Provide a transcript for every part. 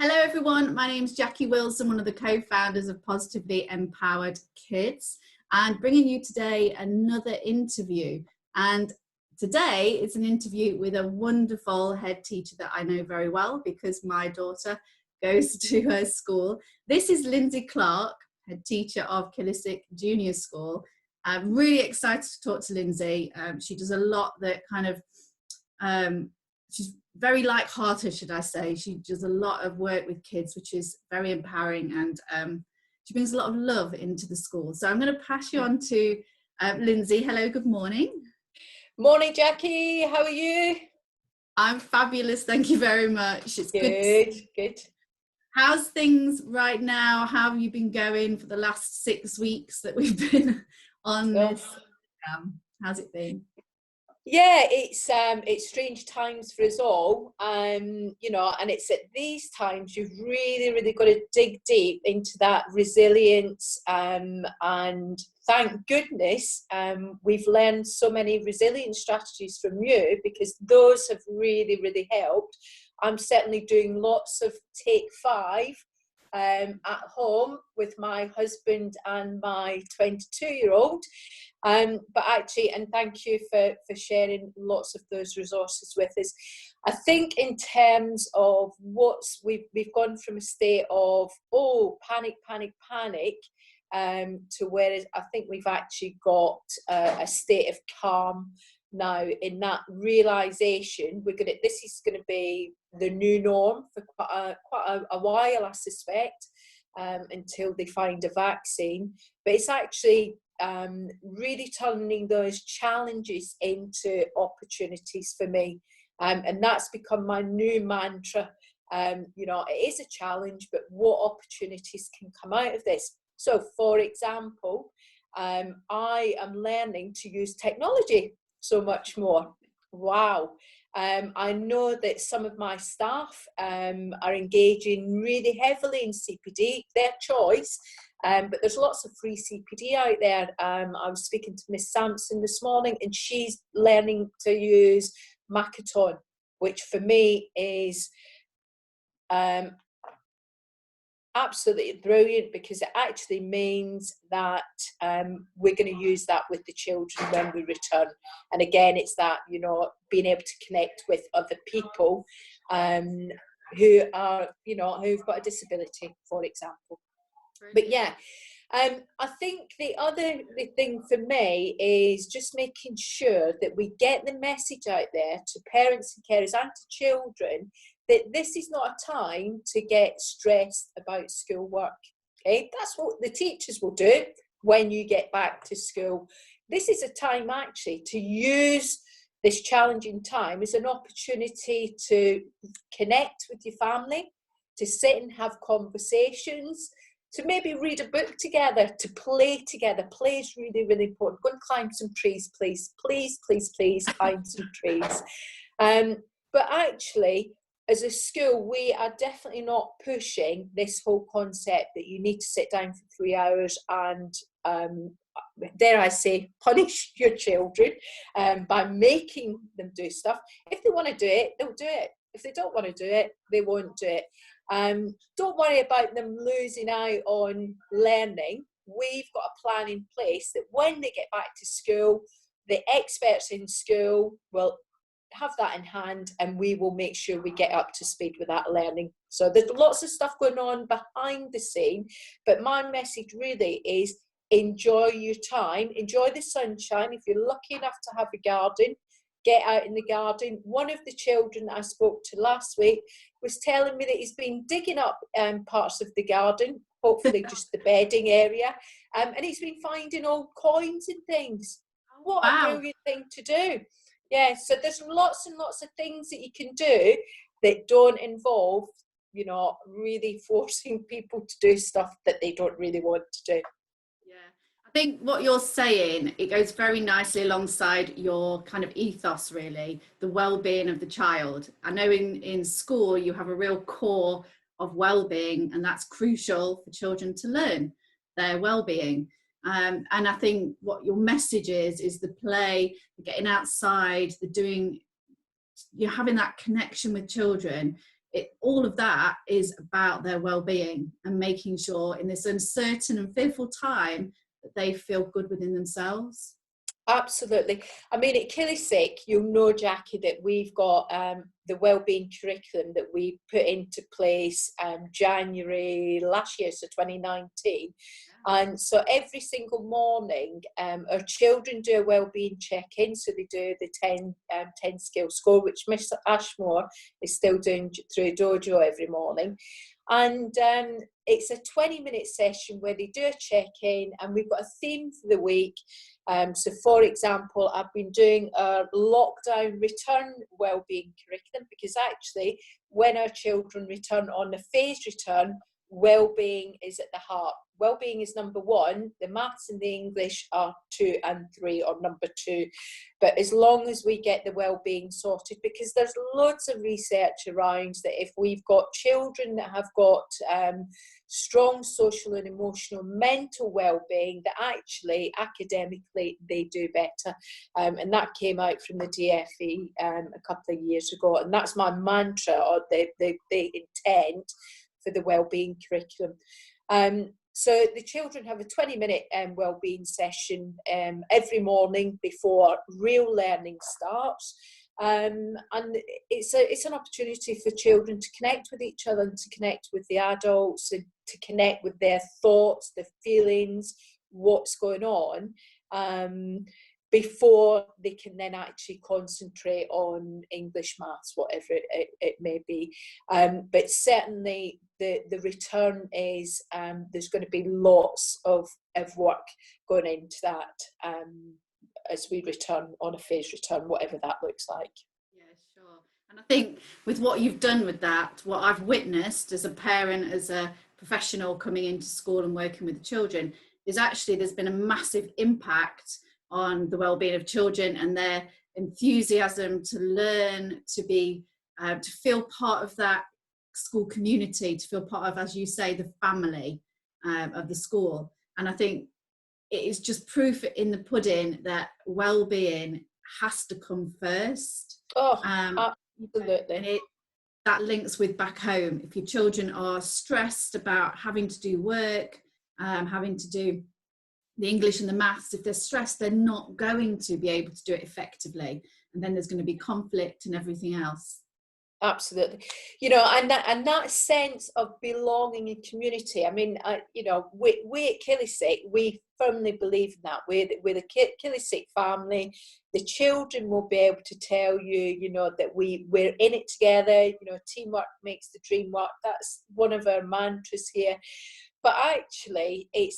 Hello everyone, my name's Jackie Wilson, one of the co-founders of Positively Empowered Kids, and bringing you today another interview. And today it's an interview with a wonderful head teacher that I know very well because my daughter goes to her school. This is Lindsay Clarke, head teacher of Killistic Junior School. I'm really excited to talk to Lindsay. She does a lot that kind of, she's very light-hearted, should I say. She does a lot of work with kids, which is very empowering, and she brings a lot of love into the school. So I'm going to pass you on to Lindsay. Hello, good morning. Morning, Jackie. How are you? I'm fabulous, thank you very much. It's good. How's things right now? How have you been going for the last 6 weeks that we've been on this? How's it been? Yeah, it's strange times for us all, you know, and it's at these times you've really got to dig deep into that resilience, and thank goodness we've learned so many resilience strategies from you, because those have really helped. I'm certainly doing lots of take 5 at home with my husband and my 22-year-old. But actually, and thank you for sharing lots of those resources with us. I think in terms of we've gone from a state of panic to where I think we've actually got a state of calm now, in that realization this is going to be the new norm for quite a while, I suspect, until they find a vaccine. But it's actually really turning those challenges into opportunities for me, and that's become my new mantra. You know, it is a challenge, but what opportunities can come out of this? So, for example, I am learning to use technology so much more. Wow. I know that some of my staff are engaging really heavily in CPD, their choice, but there's lots of free CPD out there. I was speaking to Miss Sampson this morning, and she's learning to use Makaton, which for me is absolutely brilliant, because it actually means that we're going to use that with the children when we return. And again, it's that, you know, being able to connect with other people who are, you know, who've got a disability, for example. But yeah, I think the thing for me is just making sure that we get the message out there to parents and carers and to children that this is not a time to get stressed about schoolwork. Okay, that's what the teachers will do when you get back to school. This is a time actually to use this challenging time as an opportunity to connect with your family, to sit and have conversations, to maybe read a book together, to play together. Play is really important. Go and climb some trees, please climb some trees. But actually, as a school, we are definitely not pushing this whole concept that you need to sit down for 3 hours and, dare I say, punish your children by making them do stuff. If they want to do it, they'll do it. If they don't want to do it, they won't do it. Don't worry about them losing out on learning. We've got a plan in place that when they get back to school, the experts in school will have that in hand, and we will make sure we get up to speed with that learning. So there's lots of stuff going on behind the scene, but my message really is enjoy your time, enjoy the sunshine. If you're lucky enough to have a garden, get out in the garden. One of the children I spoke to last week was telling me that he's been digging up parts of the garden, hopefully just the bedding area, and he's been finding old coins and things. What a brilliant thing to do. Yeah, so there's lots and lots of things that you can do that don't involve, you know, really forcing people to do stuff that they don't really want to do. Yeah, I think what you're saying, it goes very nicely alongside your kind of ethos, really, the well-being of the child. I know in school you have a real core of well-being, and that's crucial for children to learn their well-being. And I think what your message is the play, the getting outside, you're having that connection with children all of that is about their well-being and making sure in this uncertain and fearful time that they feel good within themselves. Absolutely. I mean, at Killysick, you'll know, Jackie, that we've got the wellbeing curriculum that we put into place January last year, so 2019. And so every single morning, our children do a wellbeing check-in. So they do the 10 skill score, which Miss Ashmore is still doing through Dojo every morning. And it's a 20-minute session where they do a check-in, and we've got a theme for the week. So, for example, I've been doing a lockdown return wellbeing curriculum, because actually when our children return on a phased return, wellbeing is at the heart. Wellbeing is number one. The maths and the English are 2 and 3, or number 2. But as long as we get the wellbeing sorted, because there's loads of research around that if we've got children that have got strong social and emotional mental well-being, that actually academically they do better, and that came out from the DFE a couple of years ago, and that's my mantra, or the intent for the wellbeing curriculum. So the children have a 20-minute wellbeing session every morning before real learning starts. And it's an opportunity for children to connect with each other and to connect with the adults and to connect with their thoughts, their feelings, what's going on, before they can then actually concentrate on English, maths, whatever it may be. But certainly the return is, there's going to be lots of work going into that as we return on a phased return, whatever that looks like. Yeah, sure. And I think with what you've done with that, what I've witnessed as a parent, as a professional coming into school and working with the children, is actually there's been a massive impact on the well-being of children and their enthusiasm to learn, to be, to feel part of that school community, to feel part of, as you say, the family of the school. And I think it is just proof in the pudding that well-being has to come first. Oh, absolutely. And that links with back home. If your children are stressed about having to do work, having to do the English and the maths, if they're stressed, they're not going to be able to do it effectively. And then there's going to be conflict and everything else. Absolutely. You know, and that sense of belonging in community. I mean, you know, we at Killysick, we firmly believe in that. We're the Killysick family. The children will be able to tell you, you know, that we're in it together. You know, teamwork makes the dream work. That's one of our mantras here. But actually, if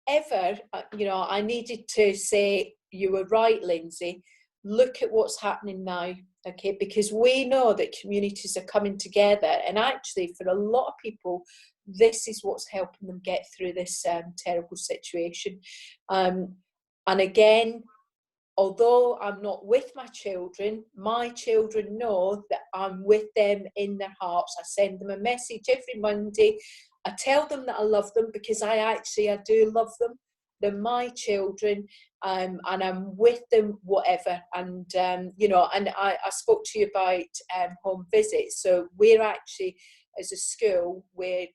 ever, you know, I needed to say, you were right, Lindsay, look at what's happening now. Okay, because we know that communities are coming together, and actually for a lot of people this is what's helping them get through this terrible situation. And again, although I'm not with my children know that I'm with them in their hearts. I send them a message every Monday. I tell them that I love them, because I do love them. They're my children, and I'm with them whatever. And you know, and I spoke to you about home visits. So we're actually, as a school, we're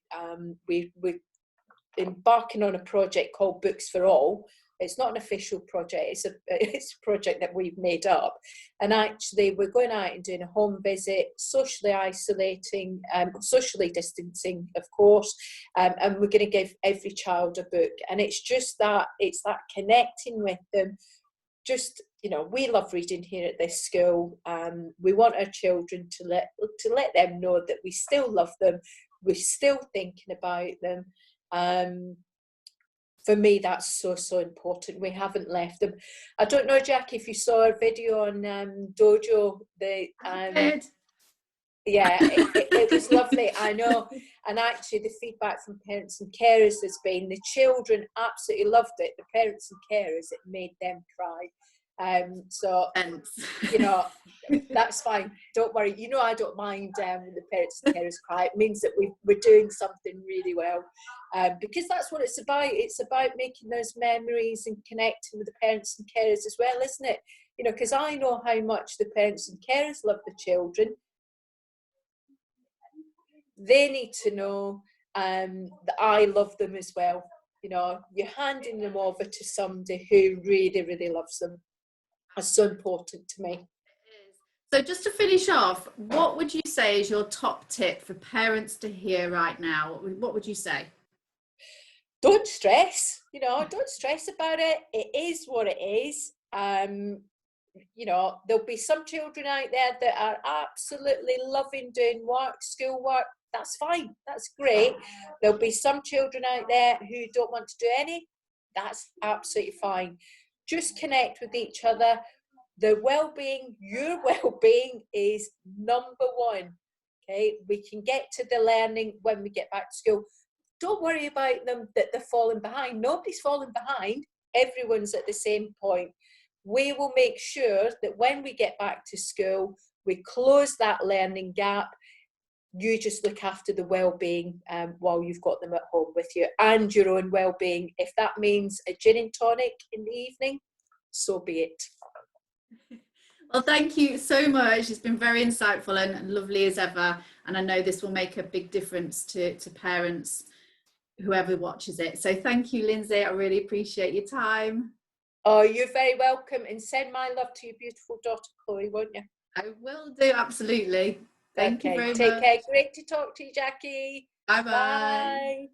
embarking on a project called Books for All. It's not an official project, it's a project that we've made up. And actually we're going out and doing a home visit, socially isolating, socially distancing, of course, and we're going to give every child a book. And it's just that, it's that connecting with them. Just, you know, we love reading here at this school. We want our children to let them know that we still love them, we're still thinking about them. For me, that's so important. We haven't left them. I don't know, Jackie, if you saw a video on Dojo. Yeah, it was lovely, I know. And actually, the feedback from parents and carers has been the children absolutely loved it. The parents and carers, it made them cry. So, you know, that's fine. Don't worry. You know, I don't mind when the parents and carers cry. It means that we're doing something really well, because that's what it's about. It's about making those memories and connecting with the parents and carers as well, isn't it? You know, because I know how much the parents and carers love the children. they need to know that I love them as well. You know, you're handing them over to somebody who really, really loves them. That's so important to me. So just to finish off, what would you say is your top tip for parents to hear right now? What would you say? Don't stress, you know, don't stress about it. It is what it is. You know, there'll be some children out there that are absolutely loving doing work, schoolwork. That's fine. That's great. There'll be some children out there who don't want to do any. That's absolutely fine. Just connect with each other. The well-being, your well-being is number one. Okay, we can get to the learning when we get back to school. Don't worry about them that they're falling behind. Nobody's falling behind. Everyone's at the same point. We will make sure that when we get back to school, we close that learning gap. You just look after the well-being while you've got them at home with you, and your own well-being. If that means a gin and tonic in the evening, so be it. Well, thank you so much. It's been very insightful and lovely as ever. And I know this will make a big difference to parents, whoever watches it. So thank you, Lindsay. I really appreciate your time. Oh, you're very welcome. And send my love to your beautiful daughter, Chloe, won't you? I will do, absolutely. Thank you very much. Take care. Great to talk to you, Jackie. Bye-bye. Bye.